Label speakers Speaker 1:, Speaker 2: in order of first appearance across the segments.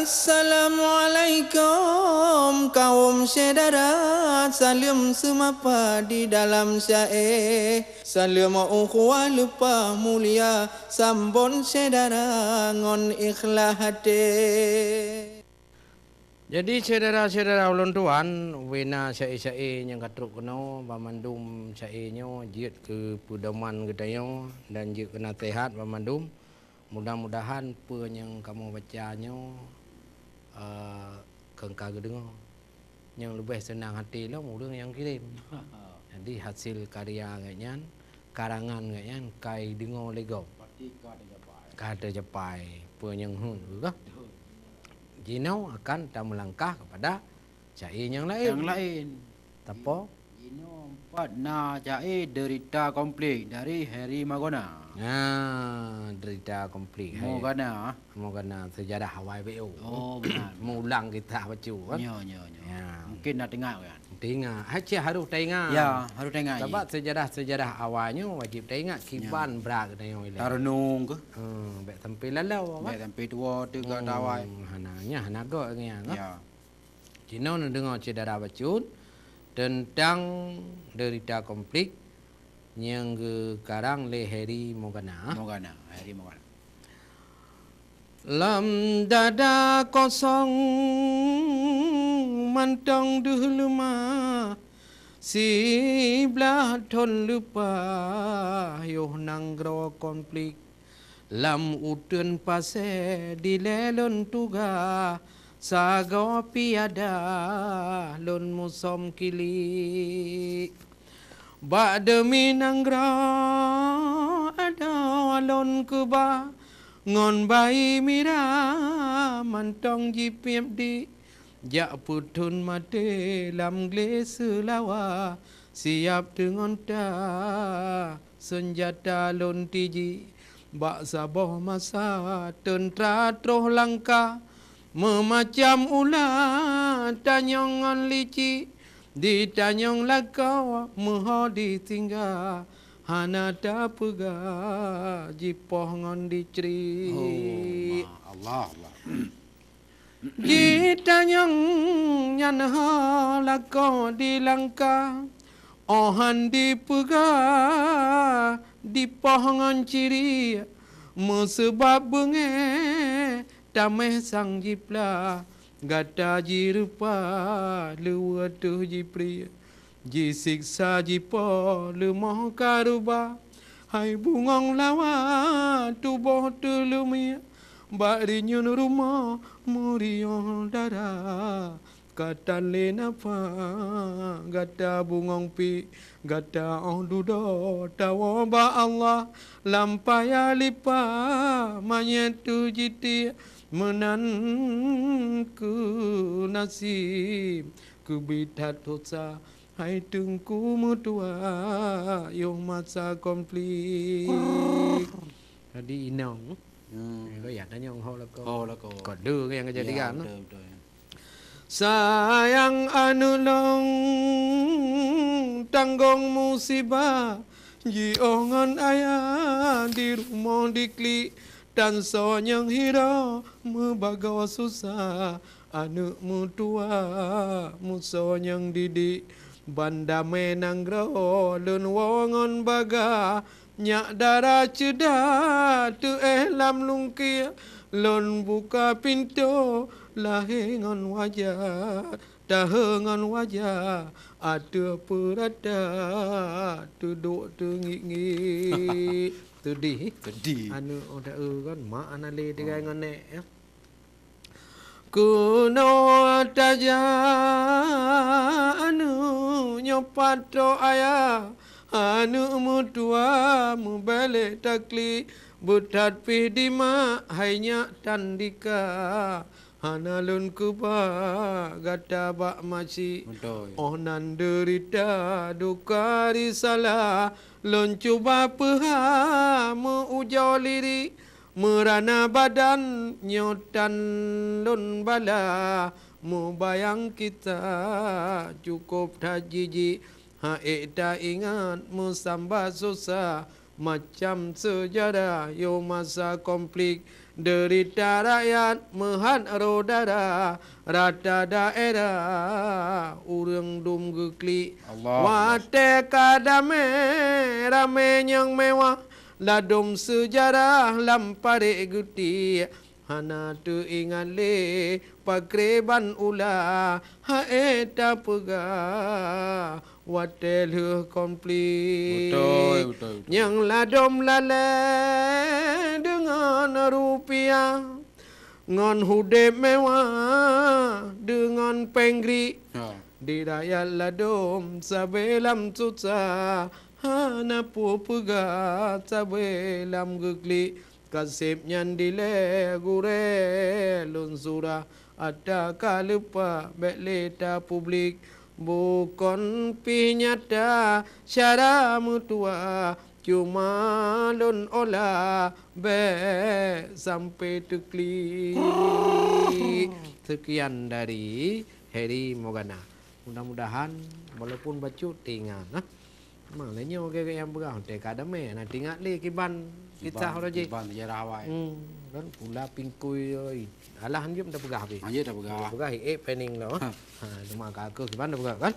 Speaker 1: Assalamualaikum kaum saudara, salam semapa di dalam syair. Salam ukhuwah lupa mulia, sambon saudara ngon ikhlas hati.
Speaker 2: Jadi saudara-saudara ulun tuan, wena syair-syair yang katruk kena, pamandum syairnya jiat ke pedoman gedanya dan jiat ke nasihat pamandum. Mudah-mudahan apa yang kamu bacanya kengkar dengar. Yang lebih senang hati lah orang yang kirim. Jadi hasil karya kayaknya, karangan kayaknya, kai dengar lego. Kata japai, apa yang ke? Jinau akan kita melangkah kepada syair yang lain.
Speaker 3: Yang lain.
Speaker 2: Apa?
Speaker 3: Jinau empat na syair derita komplit dari Harry Magona.
Speaker 2: Nah, derita komplit.
Speaker 3: Magona.
Speaker 2: Magona sejarah Hawaii BO.
Speaker 3: Oh benar.
Speaker 2: Mengulang kita baca kan?
Speaker 3: Ya. Mungkin nak tengok kan.
Speaker 2: Tengok. Haji harus tengok.
Speaker 3: Ya, harus tengok.
Speaker 2: Sebab sejarah awalnya wajib tengok kiban berak kita yang ilahi.
Speaker 3: Tarenung ke?
Speaker 2: Baik sampai lalau apa?
Speaker 3: Baik sampai tua tu ke dawai.
Speaker 2: Hananya hanaga ngiang.
Speaker 3: Ya.
Speaker 2: Cina nak dengar saudara baca tentang derita konflik yang karang le Harry Magona.
Speaker 3: Harry Magona.
Speaker 2: Lam dada kosong mantong dulu mah si belah thon lupa yo nanggro konflik lam utun pase dilelon tuga sago piada lon musom kili ba demi nanggro ada lon kuba ngon bai mira mantong jipiep di jak putun mate lam gles lawa siap dengan ta senjata lon tiji bak saboh masa tentera troh langka memacam ular tanyongan lici di tanyong lakau meho ditinggal hana ta pega jipoh ngon dicri.
Speaker 3: Allah.
Speaker 2: Ji tanyong nyan ha lako di langka ohan dipega dipoh ngon ciri mesebab benge tameh sang jipla gata jirupa luwa tu jipri ji siksa jipo lemoh karuba hai bungong lawa tuboh tulumia bari nyun rumah murion dara kata lena pa gata bungong pi gata on dudo tawa ba Allah lampaya lipa manyetu jiti menan ku nasib ku bidat dosa hai tungku mutua yo masa konflik tadi inang có giặt đó nhưng hô là cô còn đưa cái jadi kan sayang anu long tanggung musibah jiongan ayah di rumah dikli dan so yang hira membagawa susah anu mutua muso yang didik banda menang gro lun wongon baga nyak dara ceda tu lam lungki lon buka pintu lahengan wajah dahengan wajah ada perada duduk tu ngi tedi anu oda kan mak anale dengan ngone ya kuno taja anu nyopato ayah anu mutua mubale takli butat pidima hanya tandika hanalun kuba gata bak masi onan derita duka risalah lon cuba peha meujo liri merana badan nyotan lon bala mubayang kita cukup tajiji ha tak ingat musamba susah macam sejarah yo masa konflik derita rakyat mehan rodara rata daerah urang dum gekli
Speaker 3: Allah.
Speaker 2: wate kadame rame yang mewah ladum sejarah lampare guti hana tu ingat le pakreban ula haeta pega watel konflik
Speaker 3: Betul.
Speaker 2: yang ladom lale dengan rupiah ngon hude mewah dengan penggri
Speaker 3: Ha.
Speaker 2: di raya ladom sabelam susah hana pupega sabelam gegli kasip nyan dile gure lunsura ada kalupa bekleta publik bukan pinyata syara mutua cuma lun olah be sampai tekli. Sekian dari Heri Mogana. Mudah-mudahan walaupun bacut tinggal nah. Malahnya orang yang berah te kadame nak tinggal le kiban kita horoji.
Speaker 3: Ban sejarah awak.
Speaker 2: Kan pula pingkui oi. Alah hanjum dah pegah habis.
Speaker 3: Anjir dah pegah.
Speaker 2: Pegah pening lah. Ha cuma kakak kiban dah pegah kan.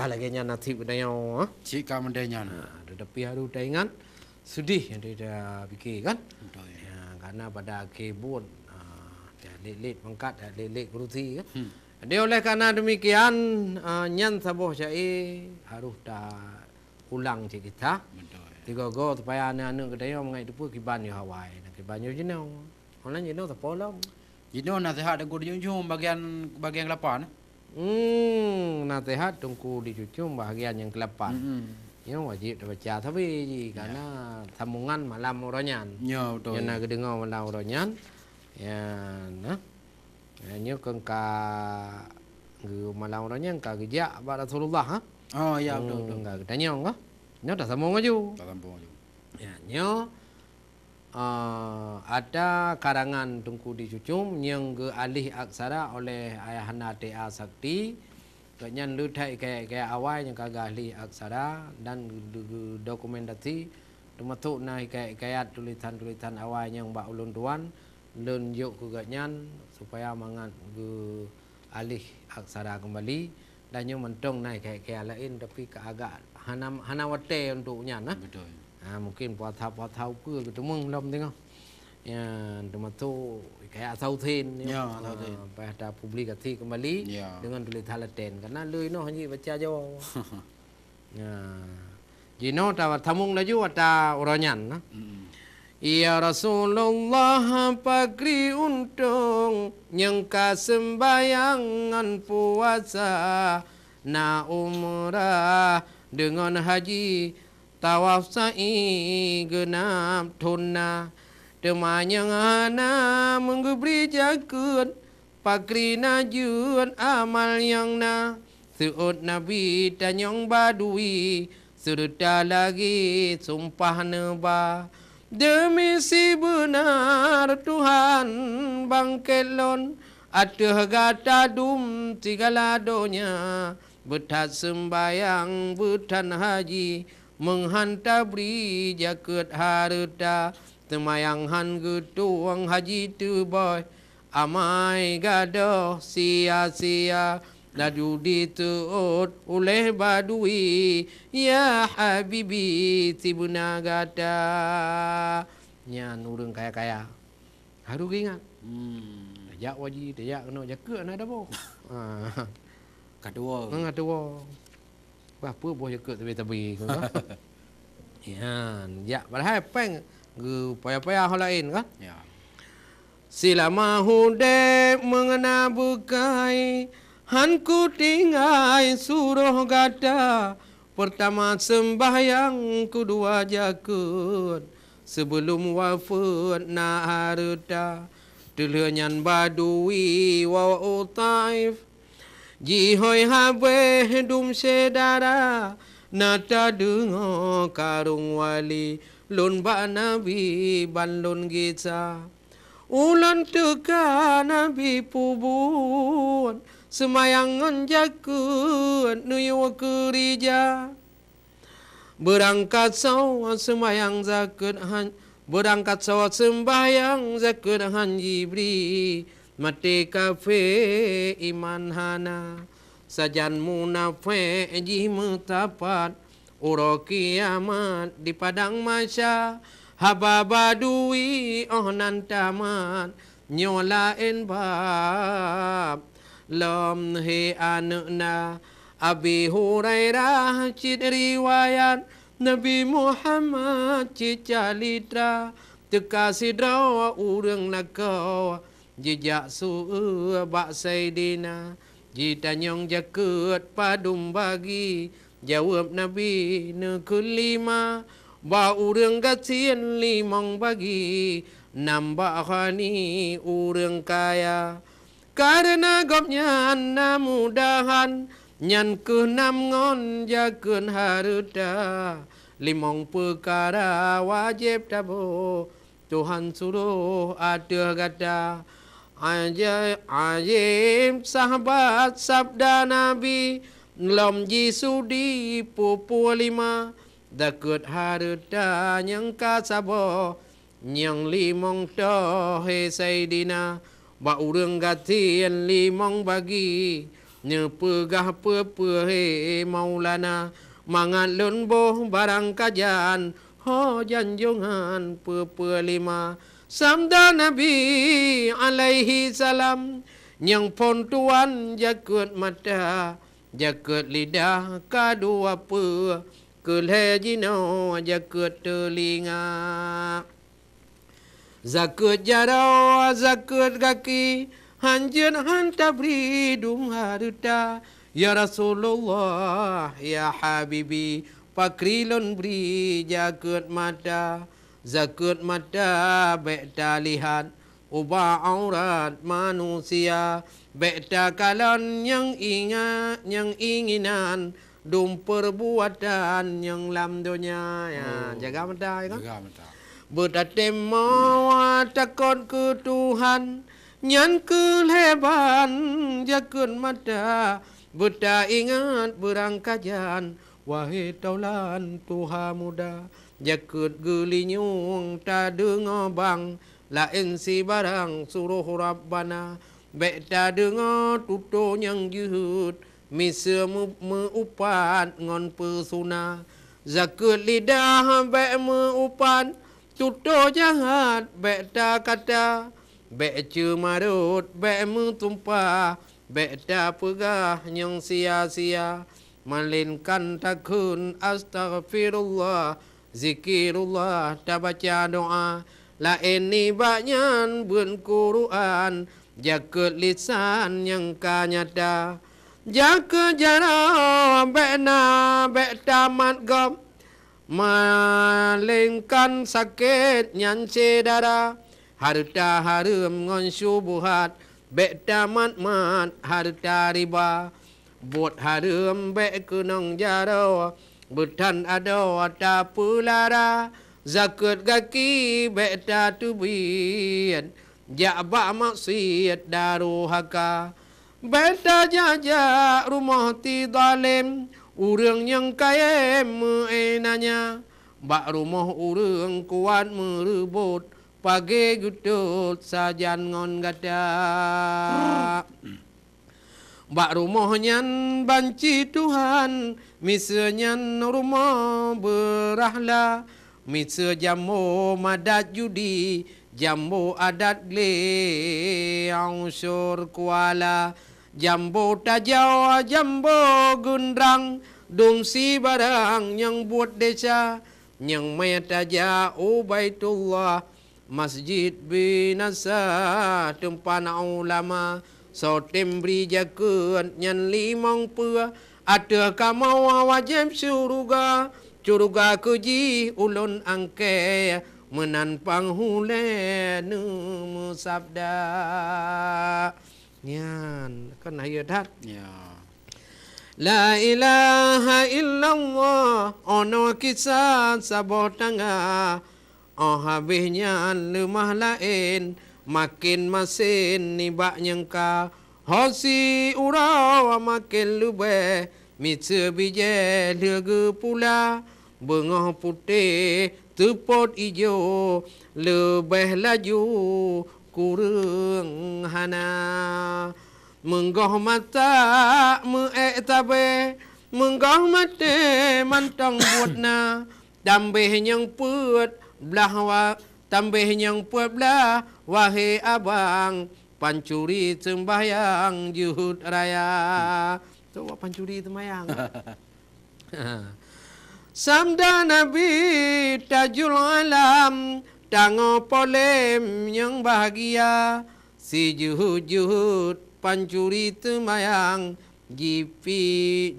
Speaker 2: Lagi nya nasib dayo.
Speaker 3: Cik ka mendenyan.
Speaker 2: Ada tapi haru taingan sedih yang dia fikir kan.
Speaker 3: Betul.
Speaker 2: Ya, karena pada kebun dia lelet mangkat dia lelet kerusi kan. Dia oleh karena demikian nyan saboh cai harus dah ulang cik kita.
Speaker 3: Betul.
Speaker 2: Tiga go supaya anak-anak kedaya mengai depu kiban yo Hawaii. Kiban yo jenau. Orang jenau tak polam.
Speaker 3: Ini nasihat ada guru jujur bagian 8.
Speaker 2: Nasihat tunggu dicucum bahagian yang ke-8. Yang wajib baca tapi karena sambungan malam oranyan.
Speaker 3: Ya betul.
Speaker 2: Yang nak dengar malam oranyan. Ya nah. Nya kengka malam oranyan ka gejak ba Rasulullah ha.
Speaker 3: Oh ya betul.
Speaker 2: Enggak tanya enggak. Nyo dah sambung aju.
Speaker 3: Tak sambung je.
Speaker 2: Ya nyo ada karangan Tungku Dicucum yang ke alih aksara oleh Ayahanda T.A. Sakti. Kenyan lutai kayak awal yang kagak ahli aksara dan dokumentasi termasuk naik kayak tulisan-tulisan awal yang bak ulun tuan lun yuk ke ganyan supaya mangat ke alih aksara kembali dan yang mentong naik kayak lain tapi agak hana wate untuknya nah.
Speaker 3: Betul.
Speaker 2: Mungkin puasa-puasa ke ketemu belum tengok. Ya, termasuk kayak Sauthin
Speaker 3: Ya, Sauthin.
Speaker 2: pada publikasi kembali
Speaker 3: Ya.
Speaker 2: dengan tulisan Latin karena lu ino hanya baca Jawa. Ya. Jino ta tamung laju ata oranyan nah. Ya Rasulullah pagri untung yang kasembayangan puasa na umrah dengan haji tawaf sa'i genap tunna demanyang ana menggubri jakun pakri najun amal yang na suut nabi tanyong badui serta lagi sumpah neba demi si benar Tuhan bangkelon ada gata dum segala donya betat sembayang betan haji menghantar beri jaket harta temayang han getuang haji tu boy amai gadoh sia-sia laju dituut oleh badui ya habibi tibuna gata nyan urang kaya-kaya harus ingat dajak waji dajak kena jaket nak ada boh
Speaker 3: Kedua.
Speaker 2: Kedua. Berapa buah jaket tebi-tebi kan? Ya, ya padahal peng ge payah-payah hal lain kan?
Speaker 3: Ya.
Speaker 2: Sila mahu dek mengena bukai hanku tinggai suruh gada pertama sembahyang kedua jaket sebelum wafat na harta telenyan badui wa utaif jihoi habe dum sedara nata dengo karung wali lun ba nabi ban lun gisa ulan teka nabi pubun semayangan jakun nuyu kerja Berangkat saw sembahyang zakat berangkat saw sembahyang zakat haji beri mati kafe iman hana sajan munafik ji mutapat uro kiamat di padang masya haba badui nan tamat nyolain bab lam he anna Abi Hurairah cid riwayat Nabi Muhammad cid calitra teka sidra urang nakau jejak su'e bak Sayyidina jitanyong jaket padum bagi jawab Nabi nekulima ba urang gatsien limong bagi nambah khani urang kaya karena gopnya na mudahan nyan ke nam ngon jakeun harta limong perkara wajib tabo Tuhan suruh ada gada ajib sahabat sabda Nabi lom ji sudi pupu lima dakut harta yang kasabo yang limong to he Sayyidina ba urang gatien limong bagi nyepegah pepe he Maulana mangan lunboh barang kajan ho janjungan pepe lima sabda Nabi alaihi salam yang pon tuan jaket mata jaket lidah kadua pe kelhejino jaket telinga zakat jarau zakat kaki hanjen hanta bridum harta ya Rasulullah ya Habibi pakrilon beri zakat mata bekta lihat ubah aurat manusia bekta kalan yang inginan dum perbuatan yang lam dunia ya jaga mata ya kan
Speaker 3: Jaga mata.
Speaker 2: berdatem mawa takut ke Tuhan nyan keleban jakun mata beta ingat berangkajan wahai taulan Tuhan muda jakut gelinyung ta dengo bang lain si barang suruh Rabbana beta dengo tuto yang juhud misa meupan ngon persuna zakut lidah bek meupan tuto jahat beta kata Bek marut, bek tumpah, bek tak pegah yang sia-sia. Malingkan takun astaghfirullah, zikirullah, tak baca doa. Lain ni banyak bun Quran, jaga lisan yang kanyata. Jaga jarak, bek tamat gom. Malingkan sakit yang cedara. Harta harum ngon syubuhat bek tamat mat harta riba buat harum bek kunong jaro butan ado ta pulara zakat gaki bek ta tubien jaba maksiat daruhaka bek ta jaja rumah ti zalim urang yang kaya menanya bak rumah urang kuat merebut pagi gudut sajan ngon gada bak rumahnya banci Tuhan misalnya rumah berahla misal jambu madat judi jambu adat le angsur kuala jambu tajau jambu gundrang dumsi barang yang buat desa yang metaja ubaitullah Masjid binasa tempat ulama sotem beri jakun nyan limong pua ada kamau wajib curuga keji ulun angke menanpang hule nu sabda nyan kan ayat
Speaker 3: Ya.
Speaker 2: La ilaha illallah ono kisah sabot tangga habisnya lemah lain makin masin nibak nyengka hosi urau makin lube mitse bije lege pula bengah putih tepot ijo lebih laju kurang hana menggah mata tabe menggah mate mantang buatna tambah yang put belah wa tambah yang put belah wahai abang pancuri sembahyang juhud raya tu apa pancuri sembahyang Sabda Nabi tajul alam tango polem yang bahagia si juhud pancuri temayang jipi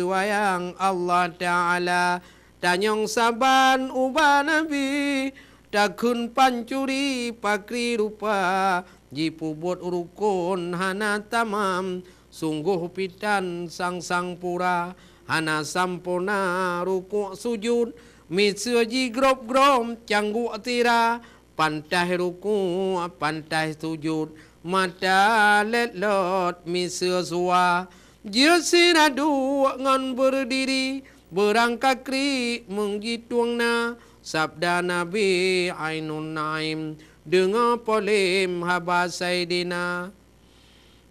Speaker 2: wayang Allah Ta'ala tanyong saban ubah Nabi takun pancuri pakri rupa jipu buat rukun hana tamam sungguh pitan sang pura hana sampurna ruku' sujud misua ji grom canggu tira pantai ruku' pantai sujud mata letlot misua suwa jia sinadu ngan berdiri berangkakri menggituangna sabda Nabi Ainun Naim dengar polim habasai dina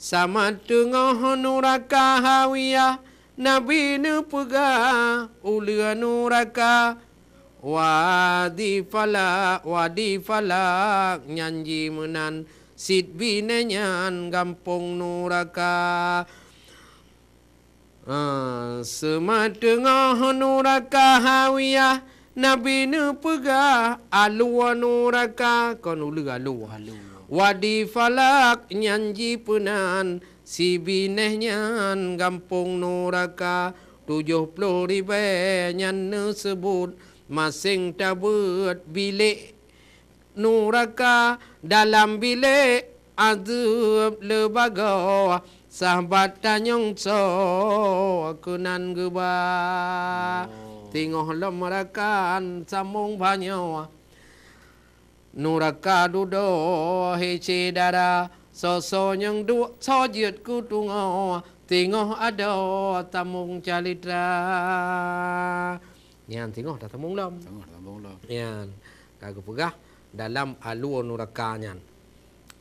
Speaker 2: sama tengah nuraka hawiyah Nabi nu pega ulia nuraka wadi falak nyanji menan sid binenyan gampung nuraka sematengah nuraka hawiyah Nabi nu pega alua nuraka kon ulia alua wadi falak nyanji penan si binehnya gampung nuraka 70 ribu nyan sebut masing tabut bilik nuraka dalam bilik azab lebaga sahabat tanyong so kunan geba tengok lam merakan samung banyak nuraka dudo hece dara so yang dua so jiat ku tungo tengok ada tamung calitra nyan tengok dah tamung lam nyan kagu pegah dalam alu nuraka nyan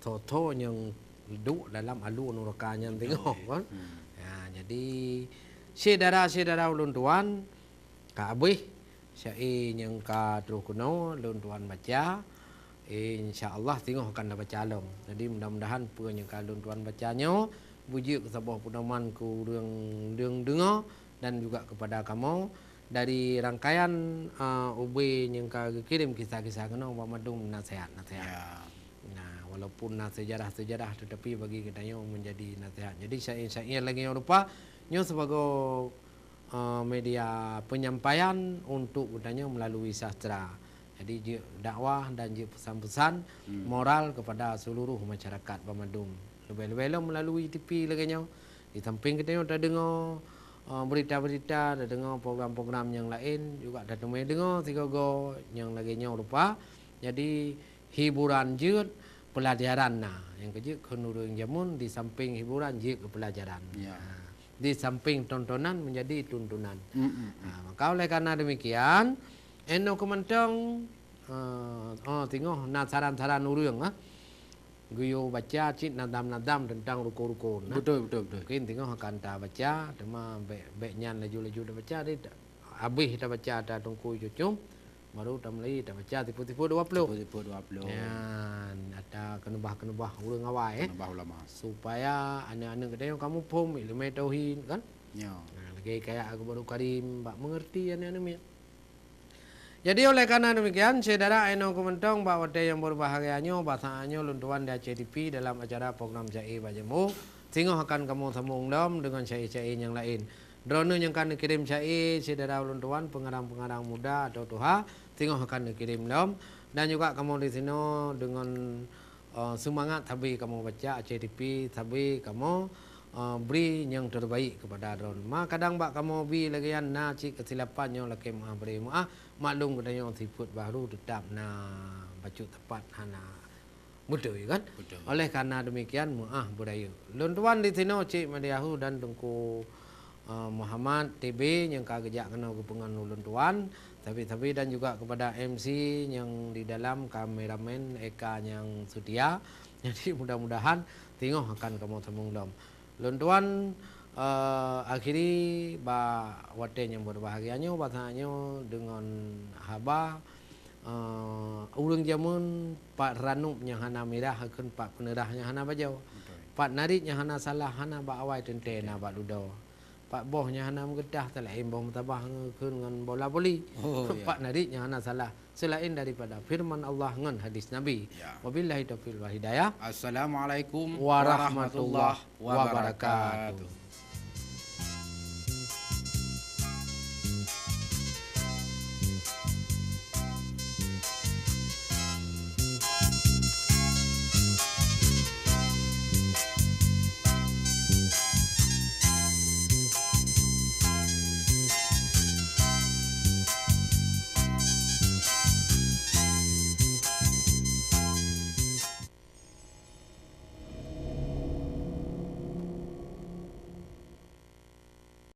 Speaker 2: to yang duk dalam alu nuraka nyan tengok kan ya jadi saudara ulun tuan ka abih syai yang ka terus kuno ulun tuan baca InsyaAllah tengok akan dapat calon. Jadi mudah-mudahan apa yang kalun tuan bacanya bujuk ke sebuah pedoman ku yang dengar dan juga kepada kamu dari rangkaian UB yang kirim kisah-kisah kena Pak Madung nasihat. Ya. Nah, walaupun sejarah tetapi bagi kita menjadi nasihat. Jadi saya lagi yang lupa nyo sebagai media penyampaian untuk katanya melalui sastra. Jadi dakwah dan pesan-pesan moral kepada seluruh masyarakat Bamadum. Lebih-lebih melalui TV lagi nya. Di samping kita dah dengar berita-berita, dah dengar program-program yang lain juga dah dengar tiga-go yang lagi nya lupa. Jadi hiburan je pelajaran nah. Yang kerja kenurung jamun di samping hiburan je ke pelajaran. Ya. Di samping tontonan menjadi tuntunan. Maka oleh karena demikian eno kementang tengok saran-saran urang guyo baca cit nadam-nadam tentang ruko-ruko nah. Betul. Mungkin tengok akan ta baca tema beknya laju-laju dah baca dia habis dah baca dah tungku cucum baru dah mulai dah baca tipu-tipu 20 ya ada kenubah urang awal kenubah ulama supaya anak-anak kita kamu pom ilmu tauhid kan ya lagi kayak aku baru karim mbak mengerti anak-anak. Jadi oleh karena demikian, saudara eno komentong bahwa yang berbahagianya bahasanya luntuan di ACTV dalam acara program Cai Bajemu. Tengok akan kamu sambung dom dengan cai-cai yang lain. Drone yang akan dikirim cai, saudara luntuan pengarang-pengarang muda atau tuha, tengok akan dikirim dom. Dan juga kamu di sini dengan semangat tapi kamu baca ACTV, tapi kamu beri yang terbaik kepada drone. Ma kadang bak kamu bi lagi yang na cik kesilapan yang lagi mah beri maklum kita yang siput baru tetap na baca tepat hana betul kan? Betul. Oleh karena demikian budaya. Luntuan di sini cik Madiahu dan tungku Muhammad TB yang kagejak kena kepengan ulun tuan, tapi dan juga kepada MC yang di dalam kameramen Eka yang setia. Jadi mudah-mudahan tengok akan kamu temung dom. Ulun tuan akhiri ba waten yang berbahagianya bahasanya dengan haba urang jamun pak ranup yang hana merah akan pak penerahnya hana bajau. Pak narik yang hana salah hana ba awai tentena ba ludo. Pak bohnya hana menggedah telaim boh mutabah dengan bola boli. Pak narik yang hana salah selain daripada firman Allah ngan hadis Nabi. Wabillahi taufiq wal hidayah.
Speaker 3: Assalamualaikum
Speaker 2: Warahmatullahi wabarakatuh.